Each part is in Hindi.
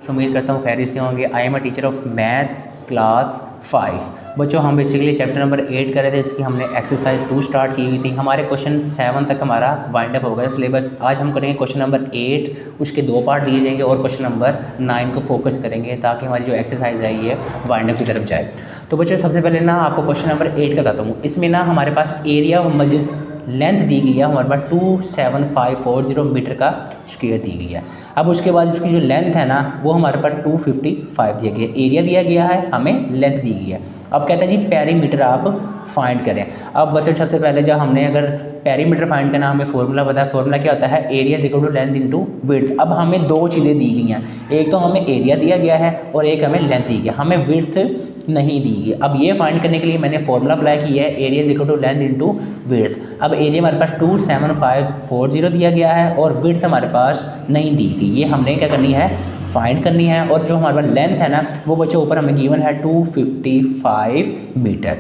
उम्मीद करता हूँ खैरियत से होंगे। I am a teacher of maths class 5। बच्चों हम बेसिकली चैप्टर नंबर 8 कर रहे थे, इसकी हमने एक्सरसाइज 2 स्टार्ट की हुई थी। हमारे क्वेश्चन 7 तक हमारा वाइंड अप हो गया सिलेबस। आज हम करेंगे क्वेश्चन नंबर 8, उसके 2 पार्ट दिए जाएंगे और क्वेश्चन नंबर 9 को फोकस करेंगे ताकि हमारी जो एक्सरसाइज है ये वाइंड अप की तरफ जाए। तो बच्चों सबसे पहले ना आपको क्वेश्चन नंबर 8 का बताता हूँ। इसमें ना हमारे पास एरिया ऑफ मस्जिद लेंथ दी गई है हमारे पास 27540 मीटर का स्क्वायर दी गई है। अब उसके बाद उसकी जो लेंथ है ना वो हमारे पास 255 दिया गया है। एरिया दिया गया है, हमें लेंथ दी गई है। अब कहते हैं जी पेरीमीटर आप फाइंड करें। अब बच्चों सबसे पहले जब हमने अगर पेरीमीटर फाइंड करना, हमें फॉर्मूला पता है। फॉर्मूला क्या होता है? Area equal to length into width. अब हमें दो चीज़ें दी गई हैं, एक तो हमें एरिया दिया गया है और एक हमें लेंथ दी गई है, हमें विड्थ नहीं दी गई। अब ये फाइंड करने के लिए मैंने फॉर्मूला अप्लाई किया है, area equal to length into width. अब एरिया हमारे पास 27540 दिया गया है और विड्थ हमारे पास नहीं दी गई। ये हमने क्या करनी है? फाइंड करनी है। और जो हमारे पास लेंथ है ना वो बच्चों ऊपर हमें गिवन है 255 मीटर।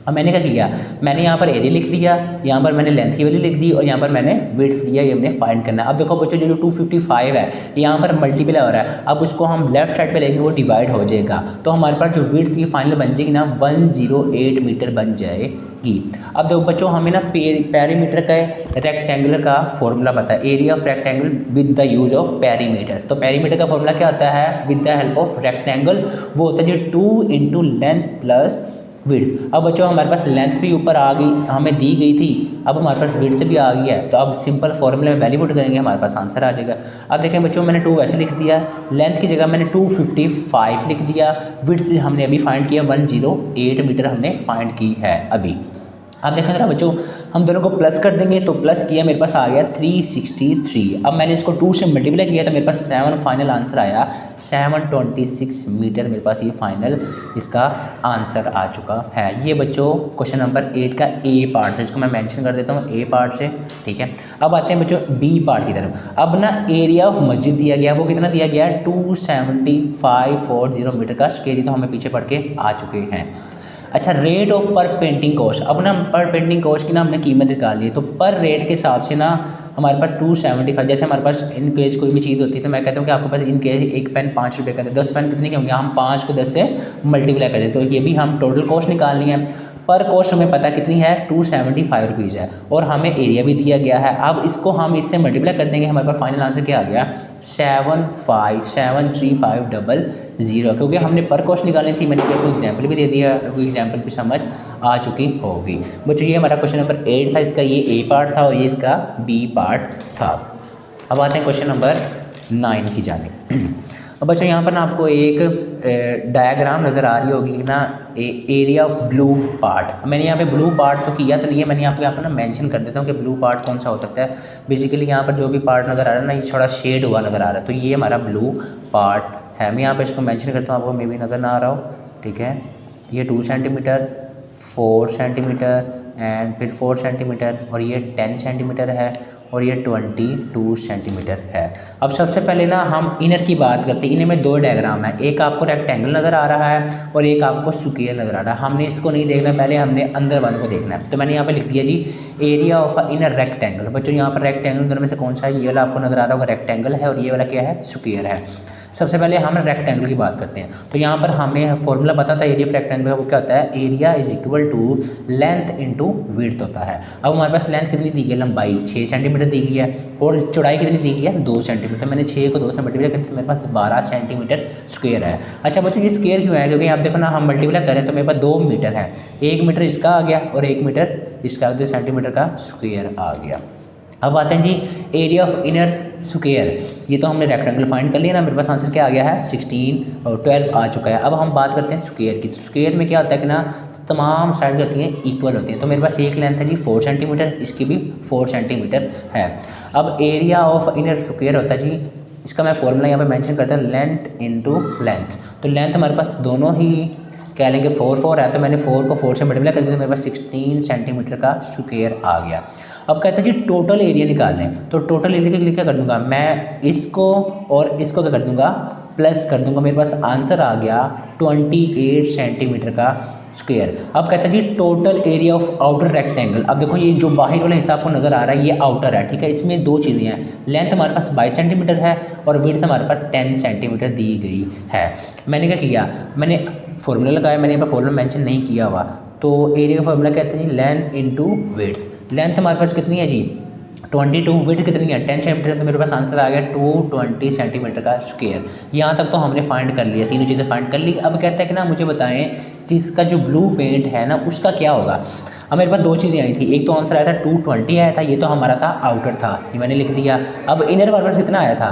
अब मैंने क्या किया, मैंने यहाँ पर एरिया लिख दिया, यहाँ पर मैंने लेंथ की वैल्यू लिख दी और यहाँ पर मैंने विड्थ दिया, ये हमने फाइंड करना है। अब देखो बच्चों जो 255 है यहाँ पर मल्टीप्लाई हो रहा है, अब उसको हम लेफ्ट साइड पे लेंगे वो डिवाइड हो जाएगा, तो हमारे पास जो विड्थ की फाइनल बन जाएगी ना 108 मीटर बन जाएगी। अब देखो बच्चों हमें ना पेरीमीटर का रेक्टेंगुलर का फॉर्मूला पता है, area of rectangle with the use of perimeter. तो पेरीमीटर का फॉर्मूला क्या होता है? With the help of rectangle, वो होता है जो 2 इंटू लेंथ प्लस विड्थ। अब बच्चों हमारे पास लेंथ भी ऊपर आ गई, हमें दी गई थी, अब हमारे पास विड्थ भी आ गई है, तो अब सिंपल फॉर्मूले में वैल्यू पुट करेंगे, हमारे पास आंसर आ जाएगा। अब देखें बच्चों मैंने 2 वैसे लिख दिया, लेंथ की जगह मैंने 255 लिख दिया, विड्थ हमने अभी फाइंड किया 108 मीटर हमने फाइंड की है अभी। अब देखें जरा बच्चों हम दोनों को प्लस कर देंगे, तो प्लस किया मेरे पास आ गया 363। अब मैंने इसको 2 से मल्टीप्लाई किया तो मेरे पास 7 फाइनल आंसर आया, 726 मीटर मेरे पास ये फाइनल इसका आंसर आ चुका है। ये बच्चों क्वेश्चन नंबर 8 का ए पार्ट था, इसको मैं मेंशन कर देता हूँ ए पार्ट से, ठीक है। अब आते हैं बच्चों बी पार्ट की तरफ। अब ना एरिया ऑफ मस्जिद दिया गया, वो कितना दिया गया है? 27540 मीटर का स्क्वायर, तो हमें पीछे पढ़ के आ चुके हैं। अच्छा, रेट ऑफ पर पेंटिंग कॉस्ट। अब ना पर पेंटिंग कॉस्ट की ना हमने कीमत निकाल ली है, तो पर रेट के हिसाब से ना हमारे पास 275, जैसे हमारे पास इन केस कोई भी चीज़ होती है तो मैं कहता हूँ कि आपके पास इन केस एक पेन 5 रुपये का है, 10 पेन कितने के होंगे? हम 5 को 10 से मल्टीप्लाई कर दें, तो ये भी हम टोटल कॉस्ट निकालनी है। पर कॉस्ट हमें पता कितनी है? 275 रुपीज़ है और हमें एरिया भी दिया गया है। अब इसको हम इससे मल्टीप्लाई कर देंगे, हमारे पास फाइनल आंसर क्या आ गया? 7573500, क्योंकि हमने पर कॉस्ट निकालनी थी। मैंने आपको एग्जाम्पल भी दे दिया, कोई एग्जाम्पल भी समझ आ चुकी होगी। बच्चों ये हमारा क्वेश्चन नंबर 8 था, इसका ये ए पार्ट था और ये इसका बी पार्ट था। अब आते हैं क्वेश्चन नंबर 9 की जानिब। अब बच्चों यहाँ पर ना आपको एक डायग्राम नज़र आ रही होगी ना, एरिया ऑफ ब्लू पार्ट। मैंने यहाँ पे ब्लू पार्ट तो किया तो नहीं है, मैंने आपको यहाँ पर ना मेंशन कर देता हूँ कि ब्लू पार्ट कौन सा हो सकता है। बेसिकली यहाँ पर जो भी पार्ट नज़र आ रहा है ना ये थोड़ा शेड हुआ नज़र आ रहा है, तो ये हमारा ब्लू पार्ट है। मैं यहाँ पर इसको मैंशन करता हूँ, आपको मे भी नज़र ना आ रहा हो, ठीक है। ये 2 सेंटीमीटर, 4 सेंटीमीटर एंड फिर 4 सेंटीमीटर और ये 10 सेंटीमीटर है और ये 22 सेंटीमीटर है। अब सबसे पहले ना हम इनर की बात करते हैं। इनर में 2 डायग्राम है, एक आपको रेक्टेंगल नज़र आ रहा है और एक आपको स्क्वायर नज़र आ रहा है। हमने इसको नहीं देखना, पहले हमने अंदर वालों को देखना है। तो मैंने यहाँ पे लिख दिया जी एरिया ऑफ इनर रेक्टेंगल। बच्चों यहाँ पर रेक्टेंगल दोनों में से कौन सा है? ये वाला आपको नज़र आ रहा होगा रेक्टेंगल है और ये वाला क्या है? स्क्वायर है। सबसे पहले हम रेक्टेंगल की बात करते हैं, तो यहाँ पर हमें फॉर्मूला पता था एरिया ऑफ रेक्टेंगल का, वो क्या होता है? Area is equal to length into width होता है। अब हमारे पास लेंथ कितनी दी गई है? लंबाई 6 सेंटीमीटर दी गई है और चौड़ाई कितनी दी गई है? 2 सेंटीमीटर। तो मैंने 6 को 2 से मल्टीप्लाई किया तो मेरे पास 12 सेंटीमीटर स्क्वायर है। अच्छा बच्चों ये स्क्वायर क्यों है? क्योंकि आप देखो ना हम मल्टीप्लाई करें तो मेरे पास 2 मीटर है, 1 मीटर इसका आ गया और 1 मीटर इसका, 2 सेंटीमीटर का स्क्वायर आ गया। अब आते हैं जी एरिया ऑफ इनर स्क्वायर। ये तो हमने रेक्टेंगल फाइंड कर लिया ना, मेरे पास आंसर क्या आ गया है? 16 और 12 आ चुका है। अब हम बात करते हैं स्क्वायर की। स्क्वायर में क्या होता है कि ना तमाम साइड होती हैं इक्वल होती हैं, तो मेरे पास एक लेंथ है जी 4 सेंटीमीटर, इसकी भी 4 सेंटीमीटर है। अब एरिया ऑफ इनर स्क्वायर होता है जी, इसका मैं फॉर्मूला यहाँ पे मेंशन करता हूँ, लेंथ इनटू लेंथ। तो लेंथ हमारे पास दोनों ही कह लेंगे 4 है, तो मैंने 4 को 4 से मल्टीप्लाई कर दिया तो मेरे पास 16 सेंटीमीटर का स्क्वायर आ गया। अब कहते हैं जी टोटल एरिया निकालें, तो टोटल एरिया के लिए क्या कर दूंगा मैं? इसको और इसको क्या कर दूंगा? प्लस कर दूंगा, मेरे पास आंसर आ गया 28 सेंटीमीटर का स्क्वायर। अब कहता है जी total area of outer rectangle. अब देखो ये जो बाहर वाला हिस्सा आपको नज़र आ रहा है ये आउटर है, ठीक है। इसमें दो चीज़ें हैं, लेंथ हमारे पास 22 सेंटीमीटर है और विड्थ हमारे पास 10 सेंटीमीटर दी गई है। मैंने क्या किया, मैंने फॉर्मूला लगाया, मैंने यहाँ पर फॉर्मूला मेंशन नहीं किया हुआ। तो एरिया का फॉर्मूला कहते हैं जी लेंथ इंटू विड्थ। लेंथ हमारे पास कितनी है जी 22, विड्थ कितनी है 10 सेंटीमीटर, तो मेरे पास आंसर आ गया 220 सेंटीमीटर का स्क्वायर। यहाँ तक तो हमने फाइंड कर लिया, तीनों चीज़ें फाइंड कर ली। अब कहता है कि ना मुझे बताएं कि इसका जो ब्लू पेंट है ना उसका क्या होगा। अब मेरे पास दो चीज़ें आई थी, एक तो आंसर आया था 220 आया था, ये तो हमारा था आउटर था, ये मैंने लिख दिया। अब इनर हमारे पास कितना आया था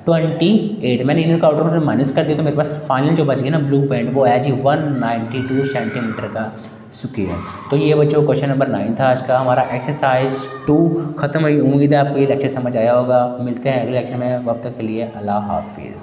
28, मैंने इनर का आउटर माइनस कर दिया, तो मेरे पास फाइनल जो बच गया ना ब्लू पेंट वो आया जी 192 सेंटीमीटर का स्क्वायर। तो ये बच्चों क्वेश्चन नंबर 9 था आज का हमारा। एक्सरसाइज 2 खत्म हुई। उम्मीद है आपको ये लेक्चर समझ आया होगा। मिलते हैं अगले लेक्चर में, तब तक के लिए अल्लाह हाफिज़।